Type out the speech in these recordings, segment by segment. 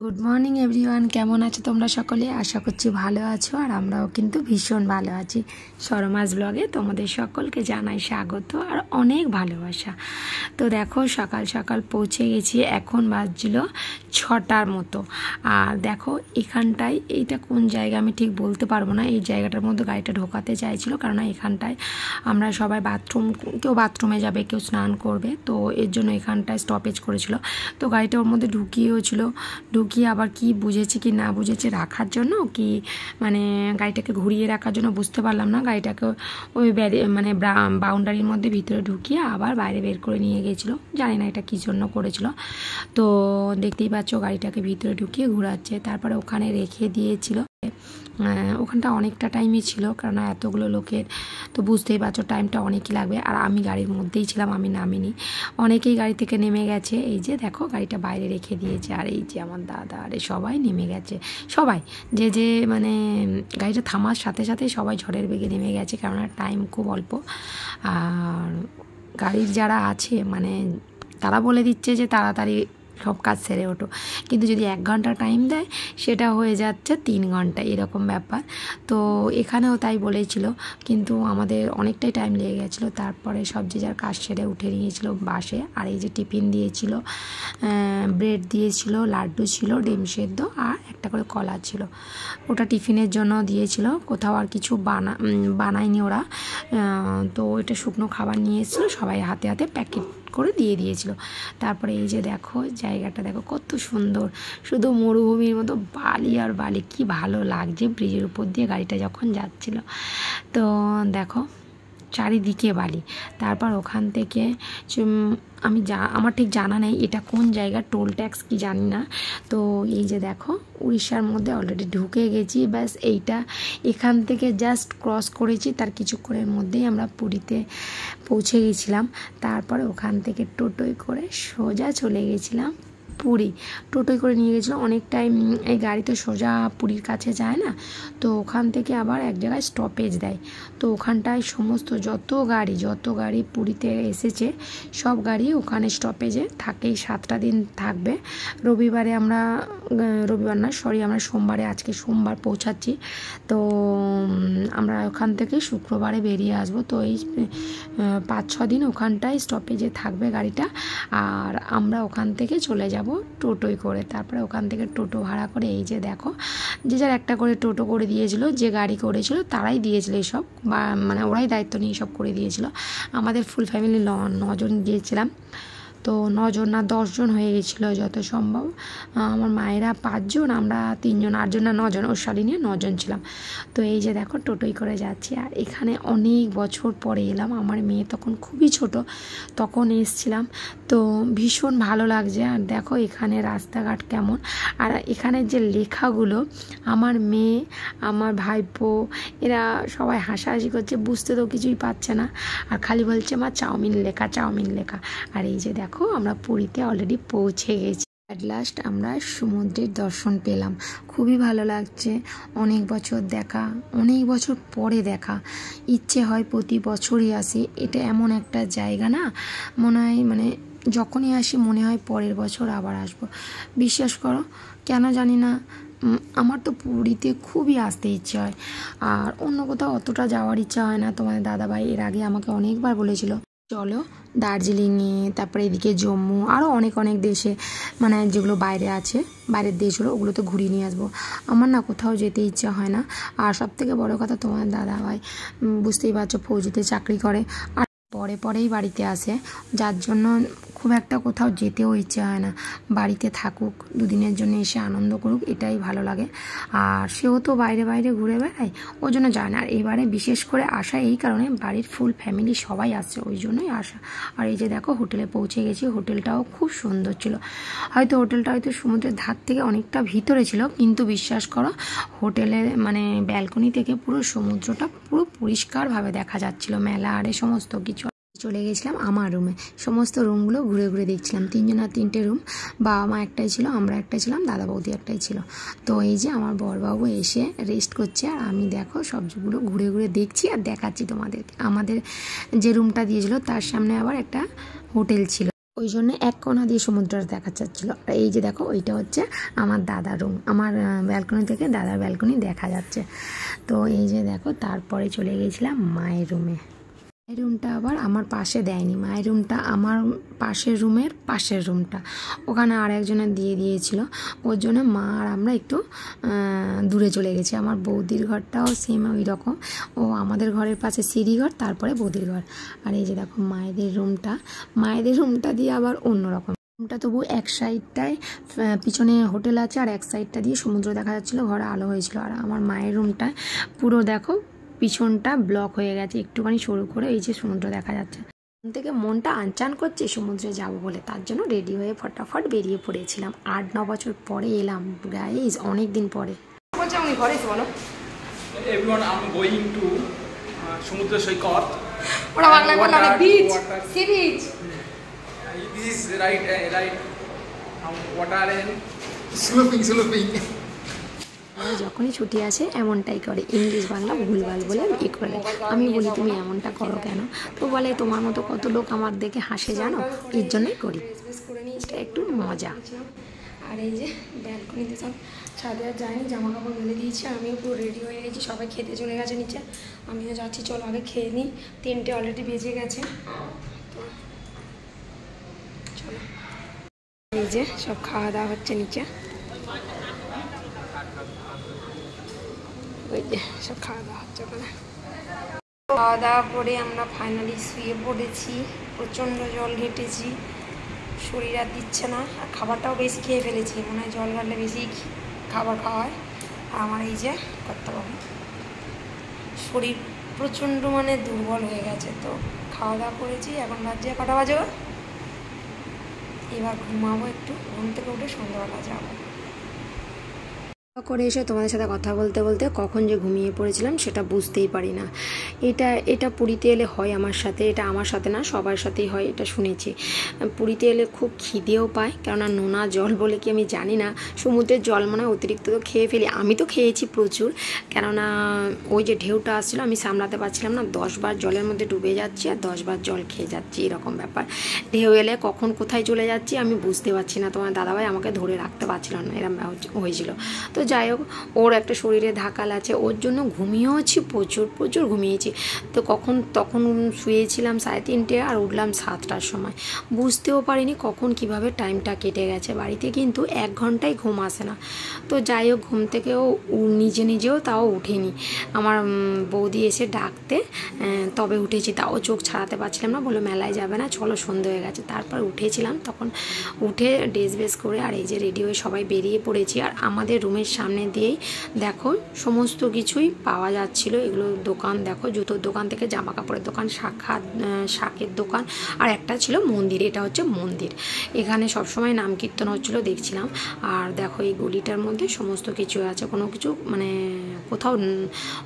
Good morning everyone, কেমন আছো তোমরা সকলে? আশা করছি ভালো আছো, আর আমরাও কিন্তু ভীষণ ভালো আছি। শর্মাস ব্লগে তোমাদের সকলকে জানাই স্বাগত আর অনেক ভালোবাসা। তো দেখো সকাল সকাল পৌঁছে গেছি, এখন বাজছিল 6টার মতো। আর দেখো এখানটায়, এইটা কোন জায়গা আমি ঠিক বলতে পারবো না, এই জায়গাটার মধ্যে গাড়িটা ঢোকাতে চাইছিল, কারণ এখানটায় আমরা সবাই কেউ বাথরুমে যাবে, কেউ স্নান করবে, তো এর জন্য এখানটায় স্টপেজ করেছিল। তো গাড়িটা ওর মধ্যে ঢুকিয়েছিল, ঢুকিয়ে আবার কি বুঝেছে কি না বুঝেছে রাখার জন্য, কি মানে গাড়িটাকে ঘুরিয়ে রাখার জন্য বুঝতে পারলাম না, গাড়িটাকে ওই মানে বাউন্ডারির মধ্যে ভিতরে ঢুকিয়ে আবার বাইরে বের করে নিয়ে গেছিলো। জানি না এটা কী জন্য করেছিল। তো দেখতেই পাচ্ছ গাড়িটাকে ভিতরে ঢুকিয়ে ঘোরাচ্ছে, তারপরে ওখানে রেখে দিয়েছিল। ওখানটা অনেকটা টাইমই ছিল, কারণ এতগুলো লোকের তো বুঝতেই পারছো টাইমটা অনেকই লাগবে। আর আমি গাড়ির মধ্যেই ছিলাম, আমি নামিনি, অনেকেই গাড়ি থেকে নেমে গেছে। এই যে দেখো গাড়িটা বাইরে রেখে দিয়েছে, আর এই যে আমার দাদা আরে সবাই নেমে গেছে, সবাই যে মানে গাড়িটা থামার সাথে সাথে সবাই ঝড়ের বেগে নেমে গেছে, কারণ টাইম খুব অল্প। আর গাড়ির যারা আছে মানে তারা বলে দিচ্ছে যে তাড়াতাড়ি সব কাজ সেরে ওঠো, কিন্তু যদি 1 ঘন্টা টাইম দেয় সেটা হয়ে যাচ্ছে 3 ঘন্টা, এরকম ব্যাপার। তো এখানেও তাই বলেছিল, কিন্তু আমাদের অনেকটাই টাইম লেগে গেছিলো। তারপরে সব যে যার কাজ সেরে উঠে নিয়েছিল বাসে। আর এই যে টিফিন দিয়েছিল, ব্রেড দিয়েছিল, লাড্ডু ছিল, ডিম সেদ্ধ আর একটা করে কলা ছিল, ওটা টিফিনের জন্য দিয়েছিল। কোথাও আর কিছু বানায়নি ওরা, তো এটা শুকনো খাবার নিয়ে এসেছিলো, সবাই হাতে হাতে প্যাকেট করে দিয়ে দিয়েছিল। তারপরে এই যে দেখো জায়গাটা দেখো কত সুন্দর, শুধু মরুভূমির মতো বালি আর বালি, কি ভালো লাগছে ব্রিজের উপর দিয়ে গাড়িটা যখন যাচ্ছিল। তো দেখো চারিদিকে বালি। তারপর ওখান থেকে আমার ঠিক জানা নেই এটা কোন জায়গা, টোল ট্যাক্স কি জানি না। তো এই যে দেখো উড়িষ্যার মধ্যে অলরেডি ঢুকে গেছি, ব্যাস এইটা এখান থেকে জাস্ট ক্রস করেছি, তার কিছুক্ষণের মধ্যেই আমরা পুরীতে পৌঁছে গেছিলাম। তারপরে ওখান থেকে টোটোয় করে সোজা চলে গেছিলাম পুরী। টোটোয় করে নিয়ে গেছিলো, অনেক টাইম এই গাড়ি তো সোজা পুরীর কাছে যায় না, তো ওখান থেকে আবার এক জায়গায় স্টপেজ দেয়। তো ওখানটায় সমস্ত যত গাড়ি পুরীতে এসেছে সব গাড়ি ওখানে স্টপেজে থাকেই, 7টা দিন থাকবে। আমরা সোমবারে, আজকে সোমবার পৌঁছাচ্ছি, তো আমরা ওখান থেকে শুক্রবারে বেরিয়ে আসবো। তো এই 5-6 দিন ওখানটায় স্টপেজে থাকবে গাড়িটা, আর আমরা ওখান থেকে চলে যাব টোটোয় করে। তারপরে ওখান থেকে টোটো ভাড়া করে এই যে দেখো যে যার একটা করে টোটো করে দিয়েছিল, যে গাড়ি করেছিল তারাই দিয়েছিল এসব, মানে ওরাই দায়িত্ব নিয়ে সব করে দিয়েছিল। আমাদের ফুল ফ্যামিলি 9 জন গিয়েছিলাম, তো 9 জন না 10 জন হয়ে গেছিলো যত সম্ভব। আমার মায়েরা 5 জন, আমরা 3 জন, 8 জন না 9 জন, ওর শাড়ি নিয়ে 9 জন ছিলাম। তো এই যে দেখো টোটোই করে যাচ্ছি। আর এখানে অনেক বছর পরে এলাম, আমার মেয়ে তখন খুবই ছোট, তখন এসছিলাম, তো ভীষণ ভালো লাগছে। আর দেখো এখানে রাস্তাঘাট কেমন, আর এখানে যে লেখাগুলো, আমার মেয়ে, আমার ভাইপো, এরা সবাই হাসাহাসি করছে, বুঝতে তো কিছুই পারছে না, আর খালি বলছে মা চাউমিন লেখা। আর এই যে দেখো আমরা পুরীতে অলরেডি পৌঁছে গেছি। অ্যাট লাস্ট আমরা সমুদ্রের দর্শন পেলাম, খুবই ভালো লাগছে। অনেক বছর পরে দেখা, ইচ্ছে হয় প্রতি বছরই আসি। এটা এমন একটা জায়গা না, মনে হয় মানে যখনই আসি মনে হয় পরের বছর আবার আসবো। বিশ্বাস করো, কেন জানি না আমার তো পুরীতে খুবই আসতে ইচ্ছে হয়, আর অন্য কোথাও অতটা যাওয়ার ইচ্ছা হয় না। তোমাদের দাদাভাই এর আগে আমাকে অনেকবার বলেছিল চলো দার্জিলিংয়ে, তারপরে এদিকে জম্মু, আরও অনেক দেশে, মানে যেগুলো বাইরের দেশগুলো, ওগুলোতে ঘুরিয়ে নিয়ে আসবো। আমার না কোথাও যেতে ইচ্ছা হয় না। আর সবথেকে বড় কথা, তোমার দাদাভাই বুঝতেই পারছো ফৌজিতে চাকরি করে, আর পরেই বাড়িতে আসে, যার জন্য খুব একটা কোথাও যেতেও ইচ্ছে হয় না। বাড়িতে থাকুক, 2 দিনের জন্য এসে আনন্দ করুক, এটাই ভালো লাগে। আর সেও তো বাইরে ঘুরে বেড়ায়, ওই জন্য যায় না। আর এবারে বিশেষ করে আসা এই কারণে, বাড়ির ফুল ফ্যামিলি সবাই আসছে, ওই জন্যই আসা। আর এই যে দেখো হোটেলে পৌঁছে গেছি, হোটেলটাও খুব সুন্দর ছিল। হোটেলটা হয়তো সমুদ্রের ধার থেকে অনেকটা ভিতরে ছিল, কিন্তু বিশ্বাস করো হোটেলের মানে ব্যালকনি থেকে পুরো সমুদ্রটা পুরো পরিষ্কারভাবে দেখা যাচ্ছিল, মেলা আরে সমস্ত কিছু। চলে গেছিলাম আমার রুমে, সমস্ত রুমগুলো ঘুরে দেখছিলাম। 3 জনের 3টে রুম, বাবা মা একটাই ছিল, আমরা একটাই ছিলাম, দাদা বৌদি একটাই ছিল। তো এই যে আমার বড়বাবু এসে রেস্ট করছে, আর আমি দেখো সবগুলো ঘুরে দেখছি আর দেখাচ্ছি তোমাদেরকে। আমাদের যে রুমটা দিয়েছিল তার সামনে আবার একটা হোটেল ছিল। ওই জন্য এক কোণা দিয়ে সমুদ্রটা দেখা যাচ্ছিল। আর এই যে দেখো ওইটা হচ্ছে আমার দাদার রুম, আমার ব্যালকনি থেকে দাদার ব্যালকনি দেখা যাচ্ছে। তো এই যে দেখো তারপরে চলে গেছিলাম মায়ের রুমে। মায়ের রুমটা আবার আমার পাশে দেয়নি, মায়ের রুমটা আমার পাশের রুমের পাশের রুমটা, ওখানে আর একজনের দিয়ে দিয়েছিল। ওর জন্য মা আর আমরা একটু দূরে চলে গেছি। আমার বৌদির ঘরটাও সেম ওই রকম, ও আমাদের ঘরের পাশে সিঁড়ি ঘর, তারপরে বৌদির ঘর। আর এই যে দেখো মায়েদের রুমটা দিয়ে আবার অন্যরকম। রুমটা তবু এক সাইডটায় পিছনে হোটেল আছে আর এক সাইডটা দিয়ে সমুদ্র দেখা যাচ্ছিলো, ঘরে আলো হয়েছিল। আর আমার মায়ের রুমটা পুরো দেখো পিছনটা ব্লক হয়ে গেছে, একটুখানি সরু করে এই যে সমুদ্র দেখা যাচ্ছে। থেকে মনটা আনচান করছে সমুদ্রে যাব বলে, তার জন্য রেডি হয়ে ফটাফট বেরিয়ে পড়েছিলাম। 8-9 বছর পরে এলাম গাইজ, অনেক দিন পরে। আমি ঘরে এসে বলো everyone, I am going to সমুদ্র সৈকত। ওরা বাংলায় বলে beach, sea beach. This is right water and sloping. যখনই ছুটি আসে এমনটাই করে, ইংলিশ বাংলা ভুলভাল বলে ই করে। আমি বলি তুমি এমনটা করো কেন, তো বলে তোমার মতো কত লোক আমার দেখে হাসে জানো, এর জন্যই করি। করে নিয়ে একটু মজা। আর এই যে ব্যালকনিতে সব ছাদে আর যায়নি, জামা কাপড় মেলে দিয়েছি, আমিও পুরো রেডি হয়ে গেছি। সবাই খেতে চলে গেছে নিচে, আমিও যাচ্ছি। চলো আগে খেয়ে নিই, 3টে অলরেডি বেজে গেছে। চলো এই যে সব খাওয়া দাওয়া হচ্ছে নিচে, ওই যে সব খাওয়া দাওয়া হচ্ছে ওখানে। খাওয়া দাওয়া করে আমরা ফাইনালি শুয়ে পড়েছি। প্রচণ্ড জল ঘেটেছি, শরীর আর দিচ্ছে না, আর খাবারটাও বেশি খেয়ে ফেলেছি, মনে হয় জল ঘাটলে বেশি খাবার খাওয়া হয়। আর আমার এই যে করতে পারবো, শরীর প্রচণ্ড মানে দুর্বল হয়ে গেছে। তো খাওয়া দাওয়া করেছি, এখন বাজে কটা বাজে, এবার ঘুমাবো একটু, ঘুম থেকে উঠে সন্ধ্যাবেলা যাবো। করে এসে তোমাদের সাথে কথা বলতে বলতে কখন যে ঘুমিয়ে পড়েছিলাম সেটা বুঝতেই পারি না। এটা পুরীতে এলে হয় আমার সাথে, এটা আমার সাথে না সবার সাথেই হয়, এটা শুনেছি। পুরীতে এলে খুব খিদেও পায়, কেননা নোনা জল বলে কি আমি জানি না, সমুদ্রের জল মনে হয় অতিরিক্ত তো খেয়ে ফেলি। আমি তো খেয়েছি প্রচুর, কেননা ওই যে ঢেউটা আসছিলো আমি সামলাতে পারছিলাম না, 10 বার জলের মধ্যে ডুবে যাচ্ছি আর 10 বার জল খেয়ে যাচ্ছি, এরকম ব্যাপার। ঢেউ এলে কখন কোথায় চলে যাচ্ছি আমি বুঝতে পারছি না, তোমার দাদাভাই আমাকে ধরে রাখতে পারছিল না, এরকম হয়েছিল। তো যাই হোক, ওর একটা শরীরে ধাকাল আছে, ওর জন্য ঘুমিয়েওছি, প্রচুর ঘুমিয়েছি। তো তখন শুয়েছিলাম 3:30 আর উঠলাম 7টার সময়, বুঝতেও পারিনি কখন কিভাবে টাইমটা কেটে গেছে। বাড়িতে কিন্তু 1 ঘন্টায় ঘুম আসে না। তো যাই হোক, ঘুম থেকেও নিজেও তাও উঠিনি, আমার বৌদি এসে ডাকতে তবে উঠেছি, তাও চোখ ছাড়াতে পারছিলাম না, বলে মেলায় যাবে না, চলো সন্ধে হয়ে গেছে। তারপর উঠেছিলাম, তখন উঠে ড্রেস বেস করে আর এই যে রেডি হয়ে সবাই বেরিয়ে পড়েছি। আর আমাদের রুমের সামনে দিয়েই দেখো সমস্ত কিছুই পাওয়া যাচ্ছিলো, এগুলো দোকান দেখো, জুতোর দোকান থেকে জামা কাপড়ের দোকান, শাকের দোকান, আর একটা ছিল মন্দির, এটা হচ্ছে মন্দির। এখানে সবসময় নাম কীর্তন হচ্ছিলো দেখছিলাম। আর দেখো এই গলিটার মধ্যে সমস্ত কিছু আছে, কোনো কিছু মানে কোথাও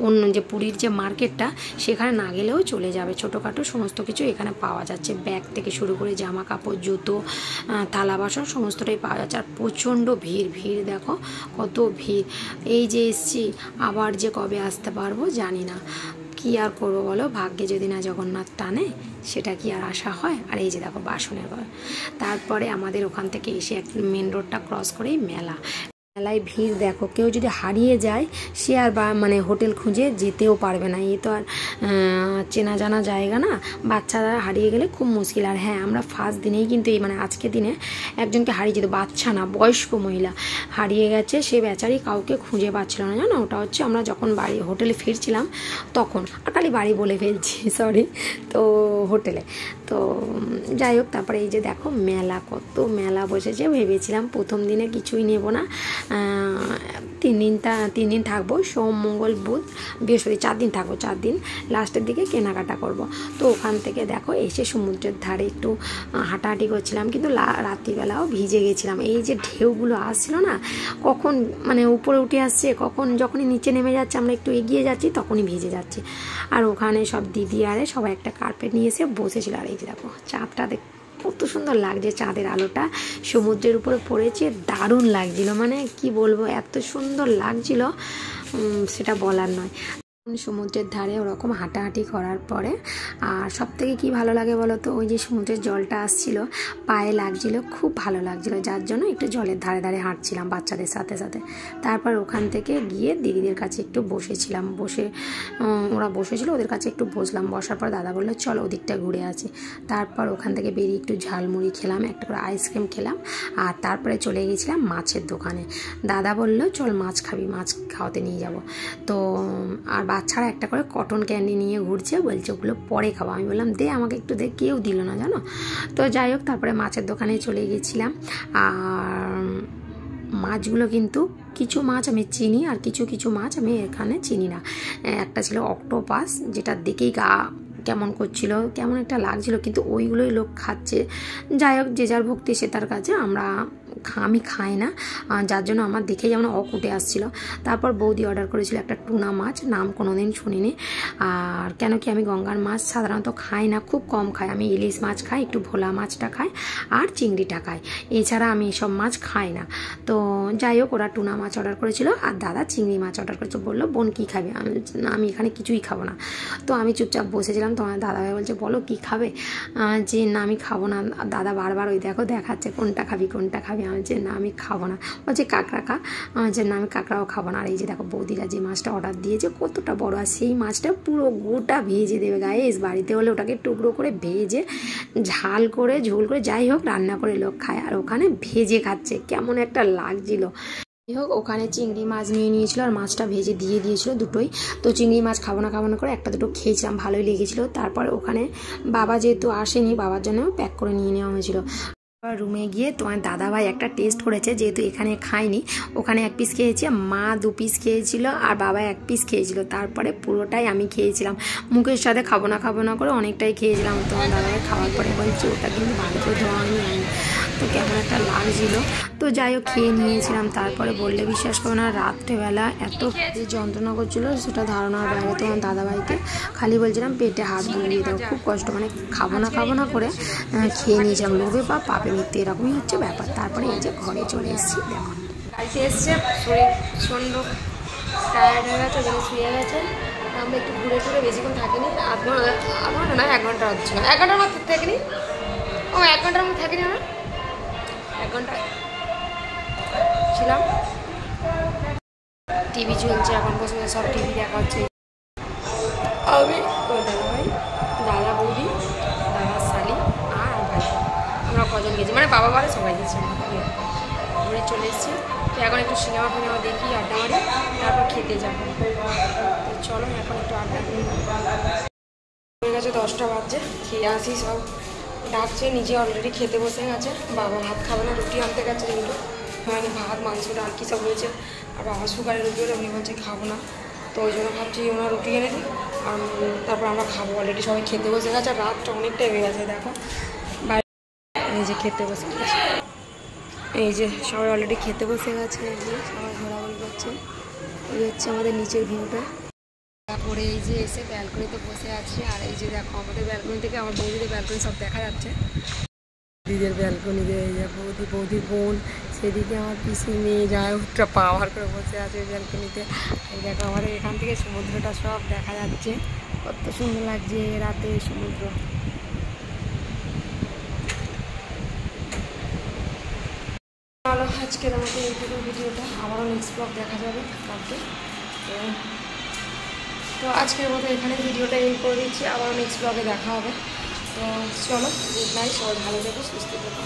অন্য যে পুরীর যে মার্কেটটা সেখানে না গেলেও চলে যাবে, ছোটোখাটো সমস্ত কিছু এখানে পাওয়া যাচ্ছে, ব্যাগ থেকে শুরু করে জামা কাপড়, জুতো, থালা বাসন সমস্তটাই পাওয়া যাচ্ছে। আর প্রচণ্ড ভিড় দেখো কত ভিড়। এই যে এসছি, আবার যে কবে আসতে পারবো জানি না, কি আর করবো বলো, ভাগ্যে যদি না জগন্নাথ টানে সেটা কি আর আশা হয়। আর এই যে দেখো বাসনের ঘর। তারপরে আমাদের ওখান থেকে এসে মেন রোডটা ক্রস করেই মেলায় ভিড় দেখো, কেউ যদি হারিয়ে যায় সে আর মানে হোটেল খুঁজে যেতেও পারবে না, এই তো আর চেনা জানা জায়গা না, বাচ্চারা হারিয়ে গেলে খুব মুশকিল। আর হ্যাঁ, আমরা ফার্স্ট দিনেই কিন্তু এই মানে আজকে দিনে একজনকে হারিয়ে যেত, বাচ্চা না বয়স্ক মহিলা হারিয়ে গেছে, সে বেচারি কাউকে খুঁজে পাচ্ছিল না জানো। ওটা হচ্ছে আমরা যখন হোটেলে ফিরছিলাম তখন, আর খালি বাড়ি বলে ফেলছি সরি, তো হোটেলে। তো যাই হোক, তারপরে এই যে দেখো মেলা, কত মেলা বসেছে। ভেবেছিলাম প্রথম দিনে কিছুই নেব না, 3 দিন থাকবো, সোম মঙ্গল বুধ বৃহস্পতি, 4 দিন থাকবো, 4 দিন লাস্টের দিকে কেনাকাটা করব। তো ওখান থেকে দেখো এসে সমুদ্রের ধারে একটু হাঁটাহাঁটি করছিলাম, কিন্তু রাত্রিবেলাও ভিজে গেছিলাম। এই যে ঢেউগুলো আসছিল না, কখন মানে উপরে উঠে আসছে, যখনই নিচে নেমে যাচ্ছে, আমরা একটু এগিয়ে যাচ্ছি তখনই ভিজে যাচ্ছে। আর ওখানে সব দিদি আরে সবাই একটা কার্পেট নিয়ে এসে বসেছিল। আর এই যে দেখো চাঁদটা কত সুন্দর লাগছে, চাঁদের আলোটা সমুদ্রের উপরে পড়েছে, দারুণ লাগছিল, মানে কি বলবো, এত সুন্দর লাগছিল সেটা বলার নয়। সমুদ্রের ধারে ওরকম হাঁটাহাঁটি করার পরে আর সব থেকে কী ভালো লাগে বলো তো, ওই যে সমুদ্রের জলটা আসছিল পায়ে লাগছিল, খুব ভালো লাগছিলো, যার জন্য একটু জলের ধারে ধারে হাঁটছিলাম বাচ্চাদের সাথে সাথে। তারপর ওখান থেকে গিয়ে দিদিদের কাছে একটু বসেছিলাম, ওরা বসেছিল, ওদের কাছে একটু বসলাম। বসার পর দাদা বললো চল ওদিকটা ঘুরে আসি। তারপর ওখান থেকে বেরিয়ে একটু ঝালমুড়ি খেলাম, একটা করে আইসক্রিম খেলাম, আর তারপরে চলে গেছিলাম মাছের দোকানে। দাদা বললো চল মাছ খাবি, মাছ খাওয়াতে নিয়ে যাব। তো আর বাচ্চারা একটা করে কটন ক্যান্ডি নিয়ে ঘুরছে, বলছে ওগুলো পরে খাবো। আমি বললাম দে আমাকে একটু দে, কেউ দিল না জানো। তো যাই হোক, তারপরে মাছের দোকানে চলে গেছিলাম। আর মাছগুলো কিন্তু কিছু মাছ আমি চিনি আর কিছু মাছ আমি এখানে চিনি না। একটা ছিল অক্টোপাস, যেটা দেখেই গা কেমন করছিল, কেমন একটা লাগছিল, কিন্তু ওইগুলোই লোক খাচ্ছে। যাই হোক, যে যার ভক্তি সে তার কাছে, আমি খাই না, যার জন্য আমার দেখে যেমন অকুটে আসছিলো। তারপর বৌদি অর্ডার করেছিল একটা টুনা মাছ, নাম কোনোদিন শুনিনি। আর কেন কি আমি গঙ্গার মাছ সাধারণত খাই না, খুব কম খাই। আমি ইলিশ মাছ খাই, একটু ভোলা মাছটা খাই আর চিংড়িটা খাই, এছাড়া আমি এসব মাছ খাই না। তো যাই হোক, ওরা টুনা মাছ অর্ডার করেছিল আর দাদা চিংড়ি মাছ অর্ডার করেছিল। বললো বোন কী খাবে? আমি এখানে কিছুই খাবো না। তো আমি চুপচাপ বসেছিলাম। তোমার দাদাভাই বলছে বলো কী খাবে? যে না আমি খাবো না। দাদা বারবার ওই দেখো দেখাচ্ছে কোনটা খাবি কোনটা খাবি। আমি যে না আমি খাবো না। বলছে কাঁকড়া খা। আমার যে না আমি কাঁকড়াও খাবো না। আর এই যে দেখো বৌদিরা যে মাছটা অর্ডার দিয়েছে কতটা বড়, আর সেই মাছটা পুরো গোটা ভেজে দেবে গাইস। বাড়িতে হলে ওটাকে টুকরো করে ভেজে ঝাল করে ঝোল করে যাই হোক রান্না করে লোক খায়, আর ওখানে ভেজে খাচ্ছে, কেমন একটা লাগছিল। যাই হোক, ওখানে চিংড়ি মাছ নিয়ে নিয়েছিল আর মাছটা ভেজে দিয়ে দিয়েছিল দুটোই। তো চিংড়ি মাছ খাবো না করে একটা দুটো খেয়েছিলাম, ভালোই লেগেছিলো। তারপর ওখানে বাবা যেহেতু আসেনি, বাবার জন্য প্যাক করে নিয়ে নেওয়া হয়েছিল। রুমে গিয়ে তোমার দাদাভাই একটা টেস্ট করেছে, যেহেতু এখানে খাইনি। ওখানে 1 পিস খেয়েছি, মা 2 পিস খেয়েছিল আর বাবা 1 পিস খেয়েছিল। তারপরে পুরোটাই আমি খেয়েছিলাম, মুখের সাথে খাবো না করে অনেকটাই খেয়েছিলাম। তোমার দাদাভাই খাওয়ার পরে বলছি ওটা কিন্তু ভালো করে ধোয়া হয়নি, তো কেমন একটা লাগছিল। তো যাই হোক খেয়ে নিয়েছিলাম। তারপরে বললে বিশ্বাস করো না, রাত্রেবেলা এত যন্ত্রণা করছিলো সেটা ধারণার বাইরে। তোমার দাদাভাইকে খালি বলছিলাম পেটে হাত বুলিয়ে দাও, খুব কষ্ট, মানে খাবো না করে খেয়ে নিয়েছিলাম। লোভে বা পাপে মৃত্যু, এরকমই হচ্ছে ব্যাপার। তারপরে এই যে ঘরে চলে এসেছি, দেখো গাড়িতে এসছে, শরীর প্রচণ্ড টায়ার্ড হয়ে গেছে, ওখানে শুয়ে গেছে। আমরা একটু ঘুরে বেশিক্ষণ থাকিনি, আধ ঘন্টা না 1 ঘন্টা হচ্ছে না, 1 ঘন্টার মতো থাকিনি। 1 ঘন্টার মতো থাকিনি, আমরা 1 ঘন্টা ছিলাম। টিভি চলছে এখন, বসে সব টিভি দেখা হচ্ছে। আমি দাদাভাই, দাদা বৌদি, দাদা শালি আর ভাই, আমরা কজন গেছি, মানে বাবা বাড়ি সবাই গেছি। ঘুরে চলে এসেছি। তো এখন একটু সিনেমা দেখি, আড্ডা মারি, তারপর খেতে যাবো। তো চলো এখন একটু আড্ডা দিই। হয়ে গেছে 10টা বাজছে, খেয়ে আসি, সব ডাকছে, নিজে অলরেডি খেতে বসে গেছে। বাবা ভাত খাবে না, রুটি আনতে গেছে, যেগুলো মানে ভাত মাংসটা আর কি সব রয়েছে। আর বাবা সুগারের রুটি হলে উনি বলছে খাবো না, তো ওই জন্য ভাবছি ওনার রুটি এনে দিই, আর তারপর আমরা খাবো। অলরেডি সবাই খেতে বসে গেছে, আর রাতটা অনেকটাই হয়ে গেছে। দেখো এই যে খেতে বসে গেছে, এই যে সবাই অলরেডি খেতে বসে গেছে, এই যে সবাই ঘোরাঘুরি করছে। এই হচ্ছে আমাদের নিচের ভিউটা। তারপরে এই যে এসে ব্যালকনিতে বসে আছি, আর এই যে দেখো আমাদের ব্যালকনি থেকে আমার বৌদিদের ব্যালকনি সব দেখা যাচ্ছে। দিদির ব্যালকনিতে এই যে বৌদির বোন, সেদিকে আমার পিসি মেয়ে যায় ওটা পাওয়ার করে বসে আছে ব্যালকনিতে। এই দেখো আমাদের এখান থেকে সমুদ্রটা সব দেখা যাচ্ছে, কত সুন্দর লাগছে রাতে সমুদ্র। ভালো, আজকের আমাকে এইটুকু ভিডিওটা, আবারও নেক্সট ব্লগ দেখা যাবে কালকে। তো আজকের মতো এখানে ভিডিওটা এই করে দিচ্ছি, আবারও নেক্সট ব্লগে দেখা হবে। তো চলো, গুড নাইট, সবাই ভালো থেকো, সুস্থ থেকো।